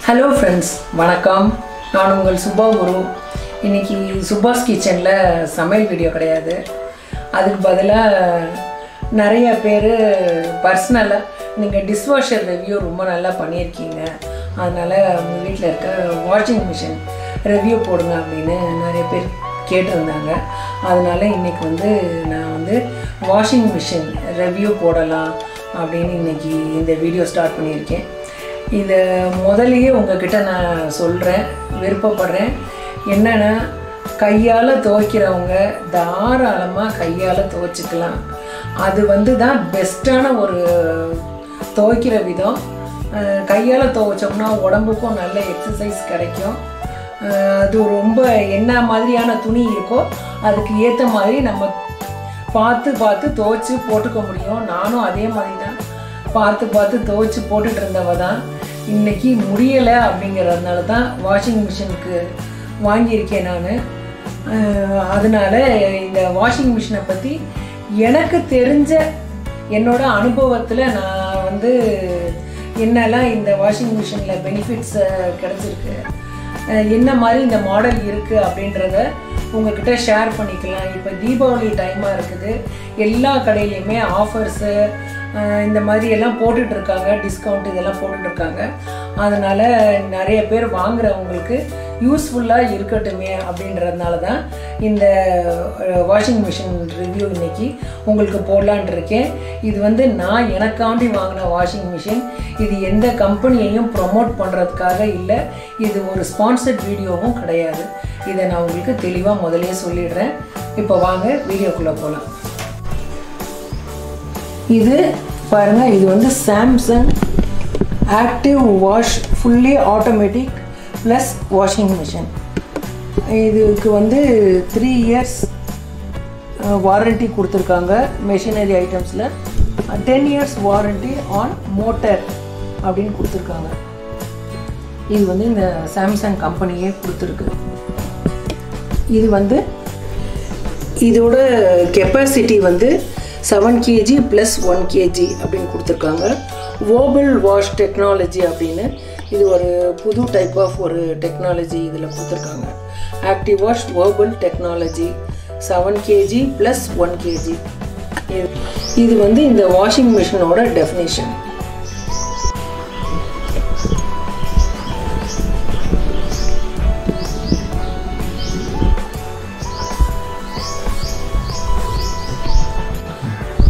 Hello friends, வணக்கம். நான் உங்கள் சுபாகுரு. இன்னைக்கு சுபாஸ் கிச்சன்ல சமையல் வீடியோ கிடையாது. அதுக்கு பதிலா நிறைய பேர் பர்சனலா நீங்க டிஷ்வாஷர் ரிவ்யூ ரொம்ப நல்லா பண்ணியிருக்கீங்க. அதனால உங்க வீட்ல இருக்க வாஷிங் மிஷின் ரிவ்யூ போடுங்க அப்படினு நிறைய பேர் கேட்டிருந்தாங்க. அதனால இன்னைக்கு நான் வாஷிங் மிஷின் ரிவ்யூ போடலாம் அப்படினு இன்னைக்கு இந்த வீடியோ ஸ்டார்ட் பண்ணியிருக்கேன். இத முதல்லயே உங்ககிட்ட நான் சொல்றேன், விருப்பப்படுறேன். என்னன்னா கையால துவைக்கிறவங்க தாராளமா கையால துவைச்சுக்கலாம். அது தான் பெஸ்டான ஒரு துவைக்கிற விதம். கையால துவைச்சோம்னா உடம்புக்கும் நல்ல எக்ஸசைஸ் கிடைக்கும். அது ரொம்ப என்ன மாதிரியான துணி இருக்கோ அதுக்கு ஏற்ற மாதிரி நம்ம பார்த்து துவைச்சு போட்டுக்க முடியும். நானும் அதே மாதிரி தான் பார்த்து துவைச்சு போட்டுட்டு இருந்தவ தான். இன்னைக்கு முடியலை அப்படிங்கிறதுனால தான் வாஷிங் மிஷினுக்கு வாங்கியிருக்கேன் நான். அதனால இந்த வாஷிங் மிஷினை பற்றி எனக்கு தெரிஞ்ச என்னோட அனுபவத்தில் நான் என்னெல்லாம் இந்த வாஷிங் மிஷினில் பெனிஃபிட்ஸ் கிடச்சிருக்கு, என்ன மாதிரி இந்த மாடல் இருக்குது அப்படின்றத உங்ககிட்ட ஷேர் பண்ணிக்கலாம். இப்போ தீபாவளி டைமாக இருக்குது, எல்லா கடையிலையுமே ஆஃபர்ஸு இந்த மாதிரி எல்லாம் போட்டுட்ருக்காங்க, டிஸ்கவுண்ட் இதெல்லாம் போட்டுட்ருக்காங்க. அதனால் நிறைய பேர் வாங்குறவங்களுக்கு யூஸ்ஃபுல்லாக இருக்கட்டுமே அப்படின்றதுனால தான் இந்த வாஷிங் மிஷின் ரிவ்யூ இன்றைக்கி உங்களுக்கு போடலான் இருக்கேன். இது நான் எனக்காண்டி வாங்கின வாஷிங் மிஷின். இது எந்த கம்பெனியையும் ப்ரொமோட் பண்ணுறதுக்காக இல்லை, இது ஒரு ஸ்பான்சர்ட் வீடியோவும் கிடையாது. இதை நான் உங்களுக்கு தெளிவாக முதலே சொல்லிடுறேன். இப்போ வாங்க வீடியோக்குள்ளே போகலாம். இது பாருங்கள், இது Samsung active wash fully automatic plus washing machine. இதுக்கு 3 years வாரண்ட்டி கொடுத்துருக்காங்க மெஷினரி ஐட்டம்ஸில். 10 years வாரண்ட்டி ஆன் மோட்டர் அப்படின்னு கொடுத்துருக்காங்க. இது இந்த சாம்சங் கம்பெனியே கொடுத்துருக்கு. இது இதோட கெப்பாசிட்டி 7 kg + 1 kg அப்படின்னு கொடுத்துருக்காங்க. Wobble வாஷ் டெக்னாலஜி அப்படின்னு இது ஒரு புது டைப் ஆஃப் ஒரு டெக்னாலஜி இதில் கொடுத்துருக்காங்க. Active wash Wobble technology 7 kg + 1 kg. இது இந்த வாஷிங் மிஷினோட டெஃபினிஷன்.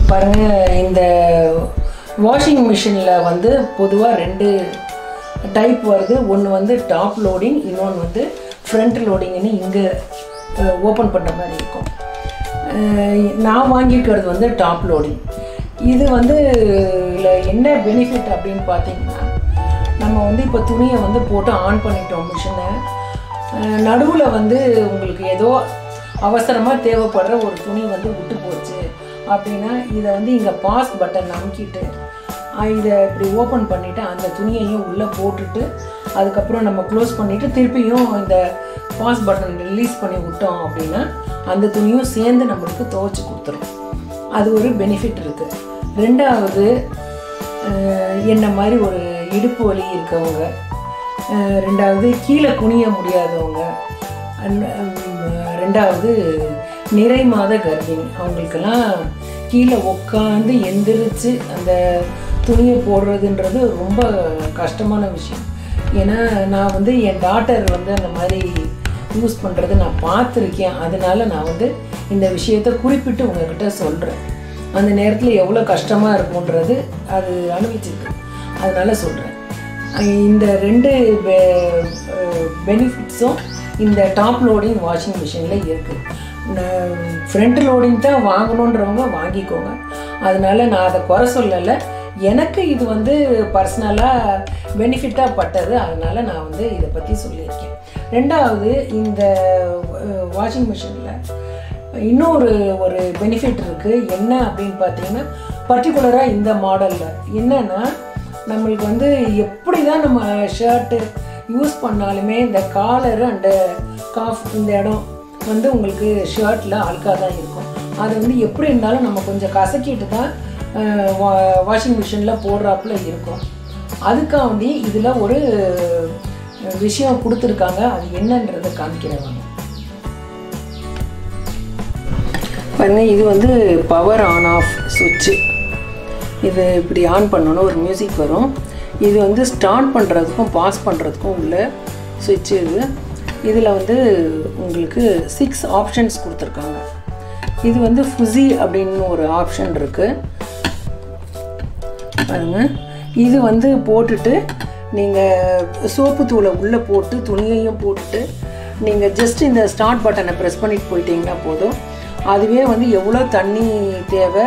பாருங்க, இந்த வாஷிங் மிஷினில் பொதுவாக 2 டைப் வருது. ஒன்று டாப் லோடிங், இன்னொன்று ஃப்ரண்ட் லோடிங்னு இங்கே ஓப்பன் பண்ணுற மாதிரி இருக்கும். நான் வாங்கியிருக்கிறது டாப் லோடிங். இது என்ன பெனிஃபிட் அப்படின்னு பார்த்தீங்கன்னா, நம்ம இப்போ துணியை போட்டு ஆன் பண்ணிட்டோம் மிஷினை. நடுவில் உங்களுக்கு ஏதோ அவசரமாக தேவைப்படுற ஒரு துணி விட்டு போச்சு அப்படின்னா இதை இங்கே பாஸ் பட்டன் அமுக்கிட்டு இதை இப்படி ஓப்பன் பண்ணிவிட்டு அந்த துணியையும் உள்ளே போட்டுட்டு அதுக்கப்புறம் நம்ம க்ளோஸ் பண்ணிவிட்டு திருப்பியும் இந்த பாஸ் பட்டன் ரிலீஸ் பண்ணி விட்டோம் அப்படின்னா அந்த துணியும் சேர்ந்து நம்மளுக்கு துவைச்சி கொடுத்துரும். அது ஒரு பெனிஃபிட் இருக்குது. ரெண்டாவது, என்ன மாதிரி ஒரு இடுப்பு வலி இருக்கவங்க, ரெண்டாவது கீழே குனிய முடியாதவங்க, ரெண்டாவது நிறை மாத கர்ப்பிணி, அவங்களுக்கெல்லாம் கீழே உட்காந்து எந்திரிச்சு அந்த துணியை போடுறதுன்றது ரொம்ப கஷ்டமான விஷயம். ஏன்னா நான் என் டாட்டர் அந்த மாதிரி யூஸ் பண்ணுறது நான் பார்த்துருக்கேன். அதனால நான் இந்த விஷயத்தை குறிப்பிட்டு உங்ககிட்ட சொல்கிறேன். அந்த நேரத்தில் எவ்வளோ கஷ்டமாக இருக்குன்றது அது அனுபவிச்சிருக்கு, அதனால சொல்கிறேன். இந்த 2 பெனிஃபிட்ஸும் இந்த டாப் லோடிங் வாஷிங் மிஷினில் இருக்குது. ஃப்ரண்ட் லோடிங் தான் வாங்கணுன்றவங்க வாங்கிக்கோங்க. அதனால நான் அதை குறை சொல்லலை. எனக்கு இது பர்சனலாக பெனிஃபிட்டாக பட்டது, அதனால் நான் இதை பற்றி சொல்லியிருக்கேன். ரெண்டாவது, இந்த வாஷிங் மிஷினில் இன்னொரு ஒரு பெனிஃபிட் இருக்குது. என்ன அப்படின்னு பார்த்தீங்கன்னா, பர்டிகுலராக இந்த மாடலில் என்னென்னா, நம்மளுக்கு எப்படி தான் நம்ம ஷர்ட்டு யூஸ் பண்ணாலுமே இந்த காலரு அண்டு காஃப் இந்த இடம் உங்களுக்கு ஷர்ட்டில் அழுக்காக தான் இருக்கும். அது எப்படி இருந்தாலும் நம்ம கொஞ்சம் கசக்கிட்டு தான் வாஷிங் மிஷினில் போடுறாப்புல இருக்கும். அதுக்காண்டி இதில் ஒரு விஷயம் கொடுத்துருக்காங்க. அது என்னன்றதை காமிக்கிறேன். பாருங்க, இது வந்து பவர் ஆன் ஆஃப் சுவிட்சு. இது இப்படி ஆன் பண்ணோன்னா ஒரு மியூசிக் வரும். இது வந்து ஸ்டார்ட் பண்ணுறதுக்கும் பாஸ் பண்ணுறதுக்கும் உள்ள சுவிட்சு. இதில் வந்து உங்களுக்கு 6 ஆப்ஷன்ஸ் கொடுத்துருக்காங்க. இது வந்து ஃபுஸி அப்படின்னு ஒரு ஆப்ஷன் இருக்குது பாருங்க. இது வந்து போட்டுட்டு நீங்கள் சோப்பு தூளை உள்ளே போட்டு துணியையும் போட்டுட்டு நீங்கள் ஜஸ்ட் இந்த ஸ்டார்ட் பட்டனை ப்ரெஸ் பண்ணிட்டு போயிட்டீங்கன்னா போதும். அதுவே வந்து எவ்வளோ தண்ணி தேவை,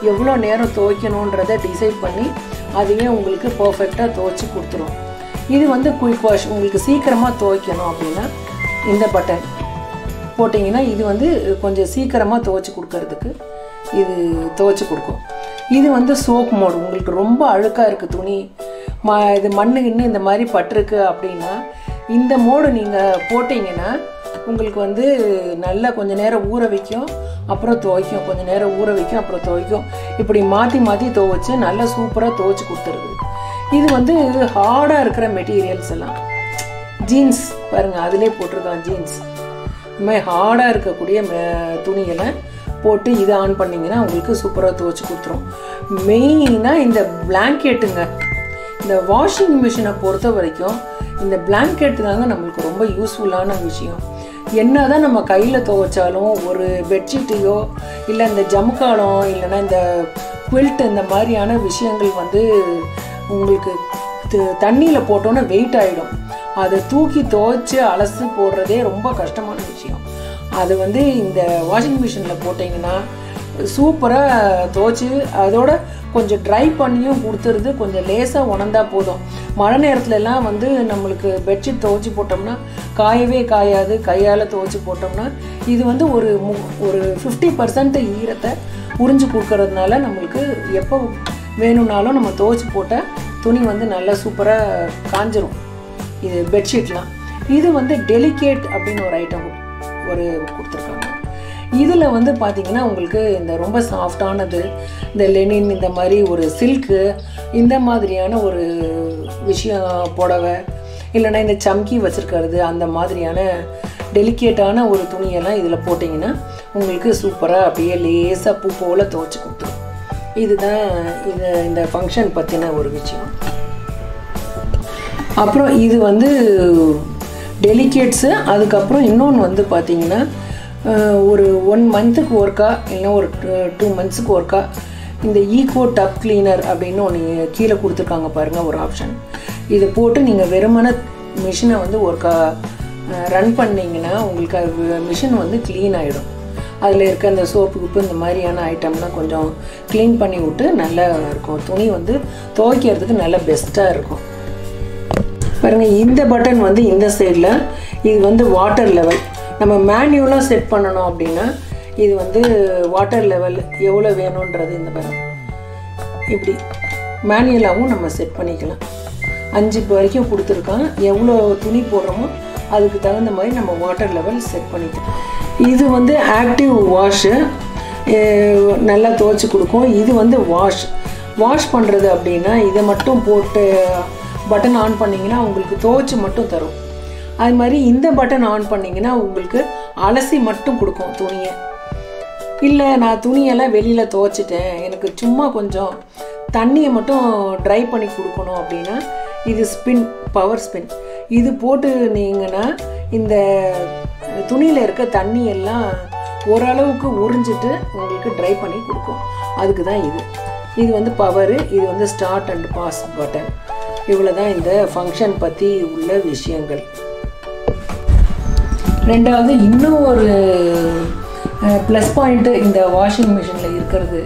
எவ்வளோ நேரம் துவைக்கணுன்றதை டிசைட் பண்ணி அதுவே உங்களுக்கு பர்ஃபெக்டாக துவைச்சி கொடுத்துரும். இது வந்து குயிக் வாஷ். உங்களுக்கு சீக்கிரமாக துவைக்கணும் அப்படின்னா இந்த பட்டன் போட்டிங்கன்னா இது வந்து கொஞ்சம் சீக்கிரமாக துவைச்சி கொடுக்கறதுக்கு இது துவைச்சி கொடுக்கும். இது வந்து சோப் மோடு. உங்களுக்கு ரொம்ப அழுக்காக இருக்குது துணி, இது மண்ணு இந்த மாதிரி பட்டிருக்கு அப்படின்னா இந்த மோடு நீங்கள் போட்டிங்கன்னா உங்களுக்கு வந்து நல்லா கொஞ்சம் நேரம் ஊற வைக்கும், அப்புறம் துவைக்கும், கொஞ்சம் நேரம் ஊற வைக்கும், அப்புறம் துவைக்கும். இப்படி மாற்றி மாற்றி துவைச்சி நல்லா சூப்பராக துவைச்சி கொடுத்துருது. இது வந்து ஹார்டாக இருக்கிற மெட்டீரியல்ஸ் எல்லாம் ஜீன்ஸ் பாருங்கள், அதிலே போட்டிருக்கான் ஜீன்ஸ். இந்த மாதிரி ஹார்டாக இருக்கக்கூடிய துணிகளை போட்டு இதை ஆன் பண்ணிங்கன்னா உங்களுக்கு சூப்பராக துவைச்சி கொடுத்துரும். மெயினாக இந்த பிளாங்கெட்டுங்க, இந்த வாஷிங் மிஷினை பொறுத்த வரைக்கும் இந்த பிளாங்கெட்டு தாங்க நம்மளுக்கு ரொம்ப யூஸ்ஃபுல்லான விஷயம். என்ன தான் நம்ம கையில் துவைச்சாலும் ஒரு பெட்ஷீட்டையோ இல்லை இந்த ஜமுக்காலம் இல்லைன்னா இந்த குவில்ட் இந்த மாதிரியான விஷயங்கள் வந்து உங்களுக்கு தண்ணியில் போட்டோன்னே வெயிட் ஆகிடும். அதை தூக்கி துவைச்சி அலசி போடுறதே ரொம்ப கஷ்டமான விஷயம். அது வந்து இந்த வாஷிங் மிஷினில் போட்டிங்கன்னா சூப்பராக துவைச்சி அதோட கொஞ்சம் ட்ரை பண்ணியும் கொடுத்துருது. கொஞ்சம் லேசாக உணர்ந்தா போதும். மழை நேரத்துலலாம் வந்து நம்மளுக்கு பெட்ஷீட் துவைச்சி போட்டோம்னா காயவே காயாது. கையால் துவைச்சி போட்டோம்னா இது வந்து ஒரு 50% ஈரத்தை உறிஞ்சு கொடுக்கறதுனால நம்மளுக்கு எப்போ வேணும்னாலும் நம்ம துவைச்சி போட்ட துணி வந்து நல்லா சூப்பராக காஞ்சிரும். இது பெட்ஷீட்லாம். இது வந்து டெலிகேட் அப்படின்னு ஒரு ஐட்டம் கொடுத்துருக்காங்க. இதில் வந்து பார்த்திங்கன்னா உங்களுக்கு இந்த ரொம்ப சாஃப்டானது, இந்த லெனின், இந்த மாதிரி ஒரு சில்க்கு, இந்த மாதிரியான ஒரு விஷயம் புடவை இல்லைன்னா இந்த சம்கி வச்சுருக்கிறது, அந்த மாதிரியான டெலிகேட்டான ஒரு துணியெல்லாம் இதில் போட்டிங்கன்னா உங்களுக்கு சூப்பராக அப்படியே லேசாக பூ போல் துவைச்சி கொடுத்துரும். இதுதான் இந்த ஃபங்க்ஷன் பற்றின ஒரு விஷயம். அப்புறம் இது வந்து டெலிகேட்ஸு. அதுக்கப்புறம் இன்னொன்று வந்து பார்த்திங்கன்னா ஒரு 1 மந்த்துக்கு ஒர்க்கா இல்லைன்னா ஒரு 2 மந்த்ஸுக்கு ஒர்க்கா இந்த ஈகோ டப் கிளீனர் அப்படின்னு ஒன்று கீழே கொடுத்துருக்காங்க பாருங்கள், ஒரு ஆப்ஷன். இதை போட்டு நீங்கள் வெறுமன மிஷினை வந்து ஒர்க்கா ரன் பண்ணிங்கன்னா உங்களுக்கு மிஷின் வந்து க்ளீன் ஆகிடும். அதில் இருக்க அந்த சோப்பு குப்பு இந்த மாதிரியான ஐட்டம்லாம் கொஞ்சம் க்ளீன் பண்ணி விட்டு நல்லா இருக்கும். துணி வந்து துவைக்கிறதுக்கு நல்லா பெஸ்ட்டாக இருக்கும். பாருங்கள், இந்த பட்டன் வந்து இந்த சைடில் இது வந்து வாட்டர் லெவல். நம்ம மேனுவலாக செட் பண்ணணும் அப்படின்னா இது வந்து வாட்டர் லெவல் எவ்வளோ வேணுன்றது இந்த பாருங்க இப்படி மேனுவலாகவும் நம்ம செட் பண்ணிக்கலாம். 5 வரைக்கும் கொடுத்துருக்கான். எவ்வளோ துணி போடுறோமோ அதுக்கு தகுந்த மாதிரி நம்ம வாட்டர் லெவல் செட் பண்ணிக்கலாம். இது வந்து ஆக்டிவ் வாஷு, நல்லா துவைச்சி கொடுக்கும். இது வந்து வாஷ் பண்ணுறது அப்படின்னா இதை மட்டும் போட்டு பட்டன் ஆன் பண்ணிங்கன்னா உங்களுக்கு துவைச்சி மட்டும் தரும். அது மாதிரி இந்த பட்டன் ஆன் பண்ணிங்கன்னா உங்களுக்கு அலசி மட்டும் கொடுக்கும் துணியை. இல்லை நான் துணியெல்லாம் வெளியில் துவைச்சிட்டேன், எனக்கு சும்மா கொஞ்சம் தண்ணியை மட்டும் ட்ரை பண்ணி கொடுக்கணும் அப்படின்னா இது பவர் ஸ்பின். இது போட்டுனீங்கன்னா இந்த துணியில் இருக்க தண்ணி எல்லாம் ஓரளவுக்கு உறிஞ்சிட்டு உங்களுக்கு ட்ரை பண்ணி கொடுக்கும். அதுக்கு தான் இது வந்து பவரு. இது வந்து ஸ்டார்ட் அண்ட் பாஸ் பட்டன். இவ்வளோ தான் இந்த ஃபங்க்ஷன் பற்றி உள்ள விஷயங்கள். ரெண்டாவது இன்னும் ஒரு ப்ளஸ் பாயிண்ட்டு இந்த வாஷிங் மிஷினில் இருக்கிறது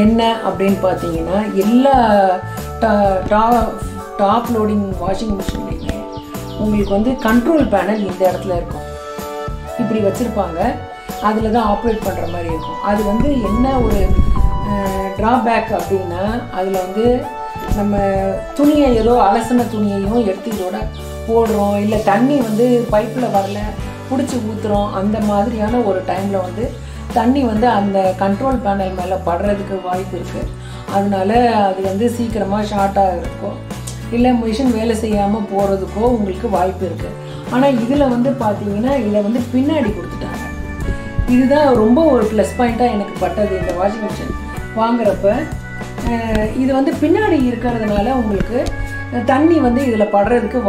என்ன அப்படின்னு பார்த்தீங்கன்னா, எல்லா டாப் லோடிங் வாஷிங் மிஷின்லேயுமே உங்களுக்கு வந்து கண்ட்ரோல் பேனல் இந்த இடத்துல இருக்கும். இப்படி வச்சுருப்பாங்க, அதில் தான் ஆப்ரேட் பண்ணுற மாதிரி இருக்கும். அது வந்து என்ன ஒரு ட்ராபேக் அப்படின்னா, அதில் வந்து நம்ம துணியை ஏதோ அலசின துணியையும் எடுத்து இதோட போடுறோம், இல்லை தண்ணி வந்து பைப்பில் வரல பிடிச்சி ஊற்றுறோம், அந்த மாதிரியான ஒரு டைமில் வந்து தண்ணி வந்து அந்த கண்ட்ரோல் பேனல் மேலே படுறதுக்கு வாய்ப்பு இருக்குது. அதனால அது வந்து சீக்கிரமாக ஷார்ட்டாக இருக்கும். இல்லை மிஷின் வேலை செய்யாமல் போகிறதுக்கோ உங்களுக்கு வாய்ப்பு இருக்குது. ஆனால் இதில் வந்து பார்த்தீங்கன்னா இதை வந்து பின்னாடி கொடுத்துட்டாங்க. இதுதான் ரொம்ப ஒரு ப்ளஸ் பாயிண்ட்டாக எனக்கு பட்டது இந்த வாஷிங் மிஷின் வாங்குறப்ப. இது வந்து பின்னாடி இருக்கிறதுனால உங்களுக்கு தண்ணி வந்து இதில் படுறதுக்கு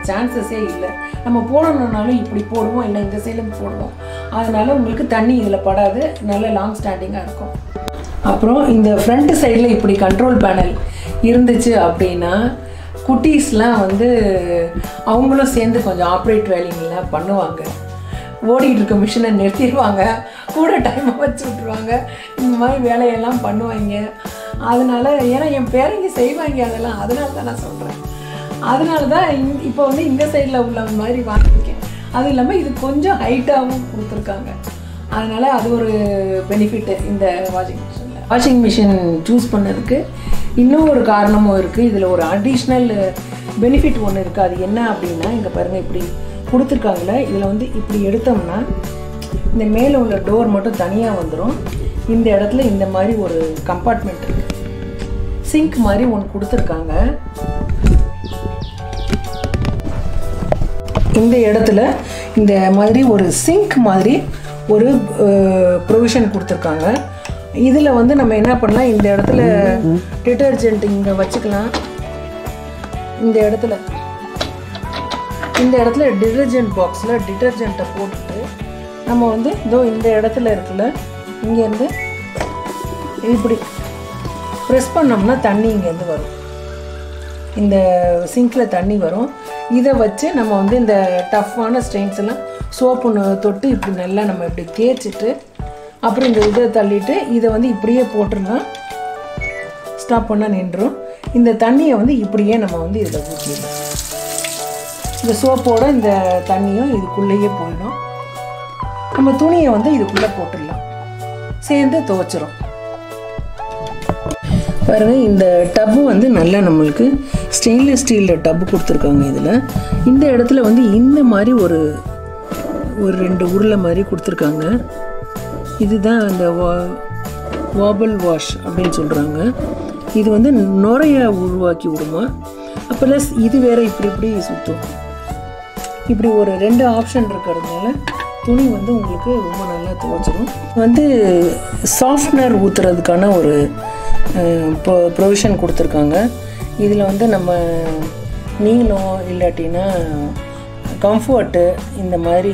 சான்சஸே இல்லை. நம்ம போடணுன்னாலும் இப்படி போடுவோம், இல்லை இந்த சைடில் போடுவோம். அதனால் உங்களுக்கு தண்ணி இதில் படாது, நல்ல லாங் ஸ்டாண்டிங்காக இருக்கும். அப்புறம் இந்த ஃப்ரண்ட் சைடில் இப்படி கண்ட்ரோல் பேனல் இருந்துச்சு அப்படின்னா குட்டீஸ்லாம் வந்து அவங்களும் சேர்ந்து கொஞ்சம் ஆப்ரேட் வேலைங்கள்லாம் பண்ணுவாங்க. ஓடிட்டு இருக்க மிஷினை நிறுத்திடுவாங்க, கூட டைமை வச்சு விட்ருவாங்க, இந்த மாதிரி வேலையெல்லாம் பண்ணுவாங்க. அதனால ஏன்னா என் பேரங்க செய்வாங்க அதெல்லாம், அதனால தான் நான் சொல்கிறேன். அதனால தான் இப்போ வந்து இந்த சைடில் உள்ள மாதிரி வாங்கியிருக்கேன். அதுவும் இல்லாமல் இது கொஞ்சம் ஹைட்டாகவும் கொடுத்துருக்காங்க. அதனால் அது ஒரு பெனிஃபிட்டு இந்த வாஷிங் மிஷினில். வாஷிங் மிஷின் சூஸ் பண்ணதுக்கு இன்னும் ஒரு காரணமும் இருக்குது. இதில் ஒரு அடிஷ்னல் பெனிஃபிட் ஒன்று இருக்குது. அது என்ன அப்படின்னா, இங்கே பாருங்கள் இப்படி கொடுத்துருக்காங்களே, இதில் வந்து இப்படி எடுத்தோம்னா இந்த மேலே உள்ள டோர் மட்டும் தனியாக வந்துடும். இந்த இடத்துல இந்த மாதிரி ஒரு கம்பார்ட்மெண்ட் இருக்குது, சிங்க் மாதிரி ஒன்று கொடுத்துருக்காங்க. இந்த இடத்துல இந்த மாதிரி ஒரு சிங்க் மாதிரி ஒரு ப்ரொவிஷன் கொடுத்துருக்காங்க. இதில் வந்து நம்ம என்ன பண்ணலாம், இந்த இடத்துல டிட்டர்ஜென்ட் இங்கே வச்சுக்கலாம். இந்த இடத்துல டிட்டர்ஜென்ட் பாக்ஸில் டிட்டர்ஜென்ட்டை போட்டுட்டு நம்ம வந்து இந்த இடத்துல இருக்குல்ல, இங்கேருந்து இப்படி ப்ரெஸ் பண்ணோம்னா தண்ணி இங்கேருந்து வரும். இந்த சிங்கில் தண்ணி வரும். இதை வச்சு நம்ம வந்து இந்த டஃப்பான ஸ்ட்ரெயின்ஸ் எல்லாம் சோப்பு தொட்டு இப்படி நல்லா நம்ம இப்படி தேய்ச்சிட்டு அப்புறம் இந்த இதை தள்ளிட்டு இதை வந்து இப்படியே போட்டுருந்தோம், ஸ்டாப் பண்ணால் நின்றுடும். இந்த தண்ணியை வந்து இப்படியே நம்ம வந்து இதில் ஊற்றிடலாம். இந்த சோப்போட இந்த தண்ணியும் இதுக்குள்ளேயே போயிடும். நம்ம துணியை வந்து இதுக்குள்ளே போட்டுடலாம், சேர்ந்து துவைச்சிரும். பாருங்கள், இந்த டப்பு வந்து நல்லா நம்மளுக்கு ஸ்டெயின்லெஸ் ஸ்டீலில் டப்பு கொடுத்துருக்காங்க. இதில் இந்த இடத்துல வந்து இந்த மாதிரி ஒரு 2 உருளை மாதிரி கொடுத்துருக்காங்க. இதுதான் அந்த வாபல் வாஷ் அப்படின்னு சொல்கிறாங்க. இது வந்து நுரைய உருவாக்கி விடுமா. ப்ளஸ் இது வேறு இப்படி சுற்றும். இப்படி ஒரு 2 ஆப்ஷன் இருக்கிறதுனால துணி வந்து உங்களுக்கு ரொம்ப நல்லா துவைச்சிடும். வந்து சாஃப்ட்னர் ஊற்றுறதுக்கான ஒரு ப்ரொவிஷன் கொடுத்துருக்காங்க. இதில் வந்து நம்ம நீளம் இல்லாட்டினா கம்ஃபர்ட்டு இந்த மாதிரி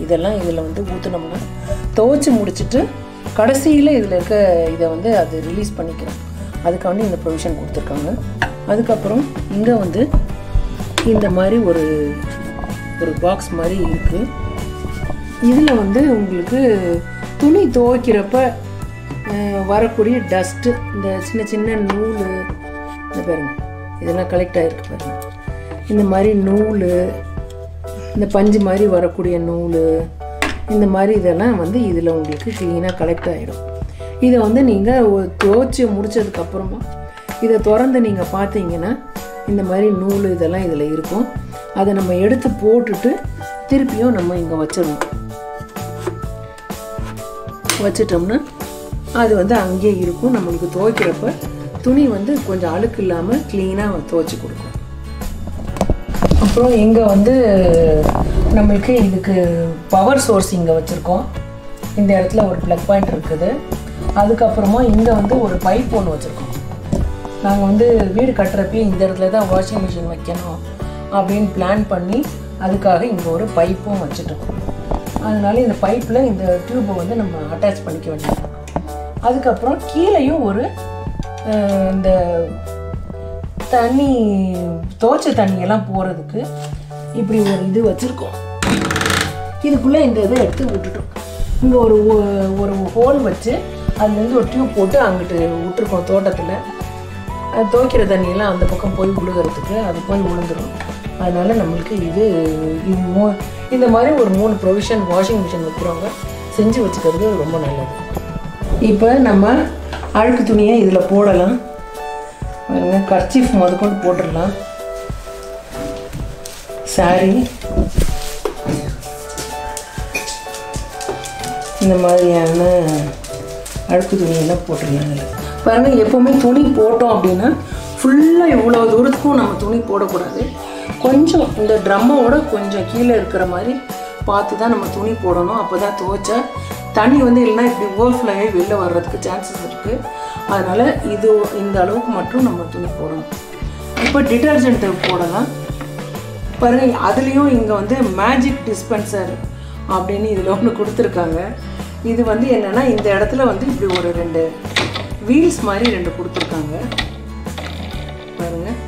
இதெல்லாம் இதில் வந்து ஊற்றுனோம்னா துவைச்சி முடிச்சுட்டு கடைசியில் இதில் இருக்க இதை வந்து அது ரிலீஸ் பண்ணிக்கிறோம். அதுக்காண்டி இந்த ப்ரொவிஷன் கொடுத்துருக்காங்க. அதுக்கப்புறம் இங்கே வந்து இந்த மாதிரி ஒரு பாக்ஸ் மாதிரி இருக்குது. இதில் வந்து உங்களுக்கு துணி துவைக்கிறப்ப வரக்கூடிய டஸ்ட்டு, இந்த சின்ன நூல், இந்த பாருங்கள் இதெல்லாம் கலெக்ட் ஆகிருக்கு பாருங்கள். இந்த மாதிரி நூல், இந்த பஞ்சு மாதிரி வரக்கூடிய நூல், இந்த மாதிரி இதெல்லாம் வந்து இதில் உங்களுக்கு க்ளீனாக கலெக்ட் ஆகிடும். இதை வந்து நீங்கள் துவைச்சி முடித்ததுக்கப்புறமா இதை திறந்து நீங்கள் பார்த்தீங்கன்னா இந்த மாதிரி நூல் இதெல்லாம் இதில் இருக்கும். அதை நம்ம எடுத்து போட்டுட்டு திருப்பியும் நம்ம இங்கே வச்சிட்டோம்னா அது வந்து அங்கேயே இருக்கும். நம்மளுக்கு துவைக்கிறப்ப துணி வந்து கொஞ்சம் அழுக்கு இல்லாமல் க்ளீனாக துவைச்சி கொடுக்கும். அப்புறம் இங்கே வந்து நம்மளுக்கு இதுக்கு பவர் சோர்ஸ் இங்கே வச்சுருக்கோம். இந்த இடத்துல ஒரு ப்ளக் பாயிண்ட் இருக்குது. அதுக்கப்புறமா இங்கே வந்து ஒரு பைப் ஒன்று வச்சுருக்கோம். நாங்கள் வந்து வீடு கட்டுறப்பே இந்த இடத்துல தான் வாஷிங் மிஷின் வைக்கணும் அப்படின்னு பிளான் பண்ணி அதுக்காக இங்கே ஒரு பைப்பும் வச்சுட்டோம். அதனால இந்த பைப்பில் இந்த டியூப்பை வந்து நம்ம அட்டாச் பண்ணிக்க வேண்டியது. அதுக்கப்புறம் கீழேயும் ஒரு இந்த தண்ணி துவைச்ச தண்ணியெல்லாம் போகிறதுக்கு இப்படி ஒரு இது வச்சுருக்கோம். இதுக்குள்ளே இந்த இதை எடுத்து விட்டுட்டோம். இங்கே ஒரு ஹோல் வச்சு அதுலேருந்து ஒரு டியூப் போட்டு அங்கிட்டு விட்டுருக்கோம் தோட்டத்தில். அது துவைக்கிற தண்ணியெல்லாம் அந்த பக்கம் போய் விழுகிறதுக்கு அது போய் விழுந்துடும். அதனால் நம்மளுக்கு இது இந்த மாதிரி ஒரு 3 ப்ரொவிஷன் வாஷிங் மிஷின் வைக்கிறவங்க செஞ்சு வச்சுக்கிறது ரொம்ப நல்லது. இப்போ நம்ம அழுக்கு துணியை இதில் போடலாம். கர்ச்சீஃப் முதற்கொண்டு போட்டுடலாம். சாரி இந்த மாதிரியான அழுக்கு துணியெல்லாம் போட்டுடலாம். அதில் பாருங்கள், எப்போவுமே துணி போட்டோம் அப்படின்னா ஃபுல்லாக இவ்வளோ தூரத்துக்கும் நம்ம துணி போடக்கூடாது. கொஞ்சம் இந்த ட்ரம்மோட கொஞ்சம் கீழே இருக்கிற மாதிரி பார்த்து தான் நம்ம துணி போடணும். அப்போ தான் துவைச்சா தண்ணி வந்து இல்லைன்னா இப்படி ஓவர்ஃப்ளோவே வெளில வர்றதுக்கு சான்சஸ் இருக்குது. அதனால் இது இந்த அளவுக்கு மட்டும் நம்ம துணி போடணும். இப்போ டிட்டர்ஜென்ட்டு போடலாம் பாருங்கள். அதுலேயும் இங்கே வந்து மேஜிக் டிஸ்பென்சர் அப்படின்னு இதில் ஒன்று கொடுத்துருக்காங்க. இது வந்து என்னென்னா இந்த இடத்துல வந்து இப்படி ஒரு 2 வீல்ஸ் மாதிரி 2 கொடுத்துருக்காங்க பாருங்கள்.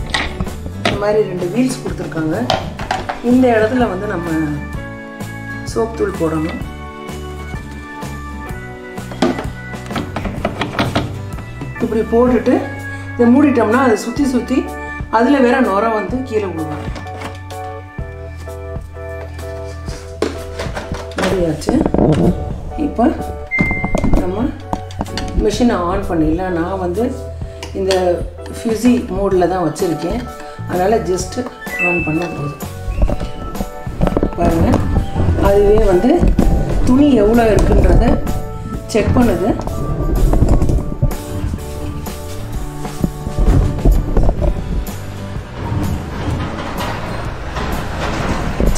இந்த மாதிரி 2 வீல்ஸ் கொடுத்துருக்காங்க. இந்த இடத்துல வந்து நம்ம சோப் தூள் போடணும். இப்படி போட்டுட்டு இதை மூடிட்டோம்னா அதை சுற்றி சுற்றி அதில் வேற நுரை வந்து கீழே விடுவாங்க. முடியாச்சு. இப்போ நம்ம மிஷினை ஆன் பண்ணிடலாம். நான் வந்து இந்த ஃபியூசி மோடில் தான் வச்சுருக்கேன். அதனால் ஜஸ்ட்டு ஆன் பண்ண போதும். பாருங்கள், அதுவே வந்து துணி எவ்வளோ இருக்குன்றத செக் பண்ணுது.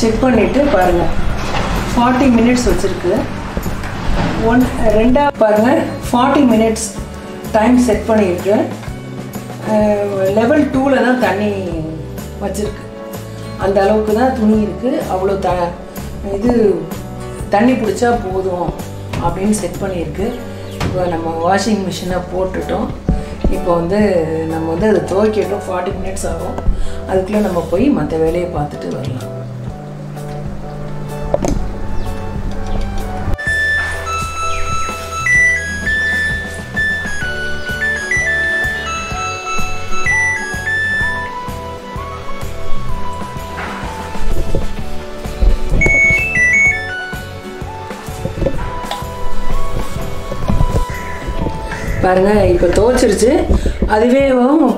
செக் பண்ணிவிட்டு பாருங்கள் 40 மினிட்ஸ் வச்சுருக்கு. 2 பாருங்கள் 40 மினிட்ஸ் டைம் செட் பண்ணியிருக்கு. லெவல் 2ல் தான் தண்ணி வச்சுருக்கு. அந்த அளவுக்கு தான் துணி இருக்குது. அவ்வளோ இது தண்ணி பிடிச்சா போதும் அப்படின்னு செட் பண்ணியிருக்கு. இப்போ நம்ம வாஷிங் மிஷினை போட்டுட்டோம். இப்போ வந்து நம்ம வந்து அதை துவைக்கட்டும். 40 மினிட்ஸ் ஆகும். அதுக்குள்ளே நம்ம போய் மற்ற வேலையை பார்த்துட்டு வரலாம். பாருங்கள், இப்போ துவைச்சிருச்சு. அதுவே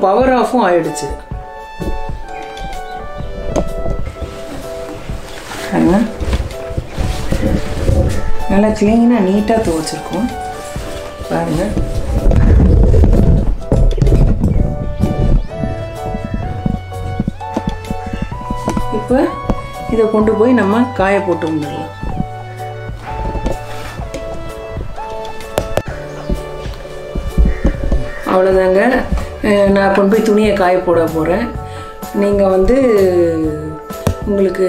பவர் ஆஃபும் ஆயிடுச்சு. பாருங்கள், நல்லா க்ளீனாக நீட்டாக துவைச்சிருக்கோம். பாருங்கள், இப்போ இதை கொண்டு போய் நம்ம காய போட்டு வந்துடலாம். அவ்வளோதாங்க. நான் கொண்டு போய் துணியை காய போட போகிறேன். நீங்கள் வந்து உங்களுக்கு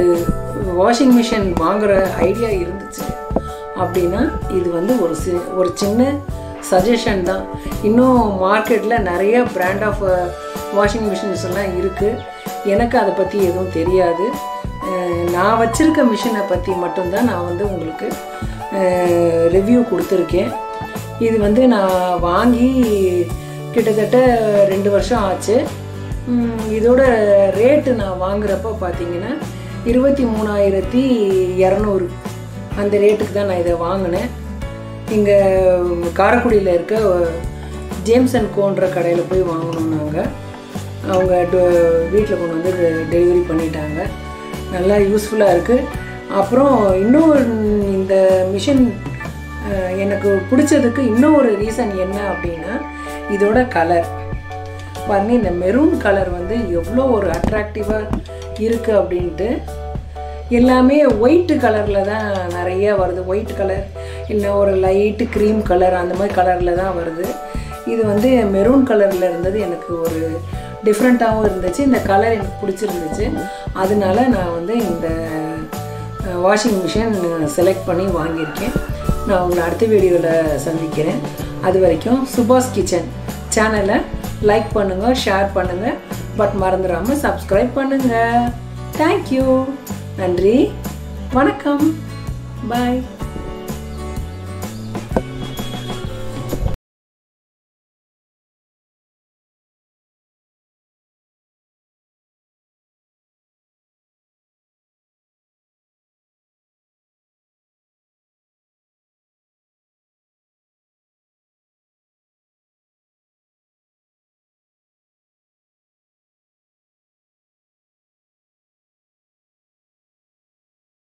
வாஷிங் மிஷின் வாங்குகிற ஐடியா இருந்துச்சு அப்படின்னா இது வந்து ஒரு சின்ன சஜஷன் தான். இன்னும் மார்க்கெட்டில் நிறைய பிராண்ட் ஆஃப் வாஷிங் மிஷின்ஸ் எல்லாம் இருக்குது. எனக்கு அதை பற்றி எதுவும் தெரியாது. நான் வச்சுருக்க மிஷினை பற்றி மட்டும்தான் நான் வந்து உங்களுக்கு ரிவ்யூ கொடுத்துருக்கேன். இது வந்து நான் வாங்கி கிட்டத்தட்ட 2 வருஷம் ஆச்சு. இதோட ரேட்டு நான் வாங்குறப்ப பார்த்தீங்கன்னா 23,200 அந்த ரேட்டுக்கு தான் நான் இதை வாங்கினேன். இங்கே காரைக்குடியில் இருக்க ஜேம்ஸ் அண்ட் கோன்ற கடையில் போய் வாங்கினோம் நாங்கள். அவங்க வீட்டில் கொண்டு வந்து டெலிவரி பண்ணிட்டாங்க. நல்லா யூஸ்ஃபுல்லாக இருக்குது. அப்புறம் இன்னும் இந்த மிஷின் எனக்கு பிடிச்சதுக்கு இன்னும் ஒரு ரீசன் என்ன அப்படின்னா இதோட கலர் பாருங்கள். இந்த மெரூன் கலர் வந்து எவ்வளோ ஒரு அட்ராக்டிவாக இருக்குது அப்படின்ட்டு. எல்லாமே ஒயிட்டு கலரில் தான் நிறைய வருது. ஒயிட் கலர் இல்லை ஒரு லைட்டு க்ரீம் கலர் அந்த மாதிரி கலரில் தான் வருது. இது வந்து மெரூன் கலரில் இருந்தது. எனக்கு ஒரு டிஃப்ரெண்ட்டாகவும் இருந்துச்சு. இந்த கலர் எனக்கு பிடிச்சிருந்துச்சு. அதனால நான் வந்து இந்த வாஷிங் மிஷின் செலக்ட் பண்ணி வாங்கியிருக்கேன். நான் உங்களை அடுத்த வீடியோவில் சந்திக்கிறேன். அது வரைக்கும் சுபாஸ் கிச்சன் சேனலை லைக் பண்ணுங்கள், ஷேர் பண்ணுங்கள், பட் மறந்துடாமல் சப்ஸ்கிரைப் பண்ணுங்கள். தேங்க்யூ. நன்றி, வணக்கம், பாய்.